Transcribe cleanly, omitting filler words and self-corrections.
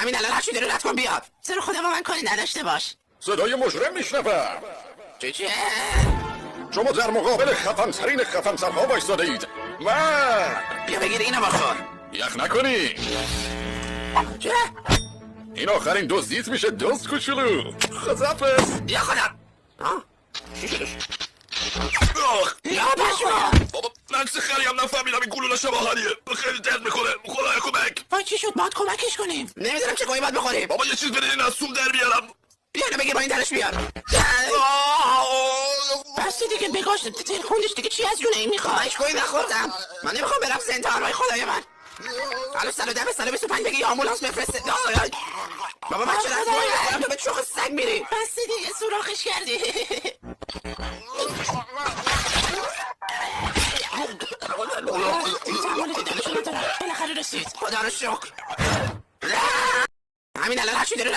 همین الان هرچی داره رد کن بیاد. سر خدا با من کاری نداشته باش. صدای مجرم میشنوم. چه؟ شما در مقابل خفن‌ترین خفن‌ترها وایساده اید. بیا بگیر اینو بخور. یخ نکنی. چه؟ این آخرین دزدیت میشه دزد کوچولو. خداحافظ. یا خدا. یا پشما. بابا من چه خریم نفهمیدم این گلوله شباهریه. خیلی درد میکنه. خدایا کمک. وای چی شد؟ باید کمکش کنیم. نمیدونم چه گویی باید بخوریم. بابا یه چیز بدین از سوم در بیارم. بیا اینو بگیر با این درش بیار. بس دیگه بگاش تلفونش دیگه چی از جونه این میخواد؟ من هیچ گویی نخوردم. من نمیخوام برم زندان. وای خدای من. الو 110 125 بگی آمبولانس بفرسته. بابا من چرا از مایی نخورم تو به چوخ سگ میری؟ بس دیگه سوراخش کردی. تمام دیدنشو ندارم. بالاخره رسید. خدا رو شکر. همین الان هرچی داره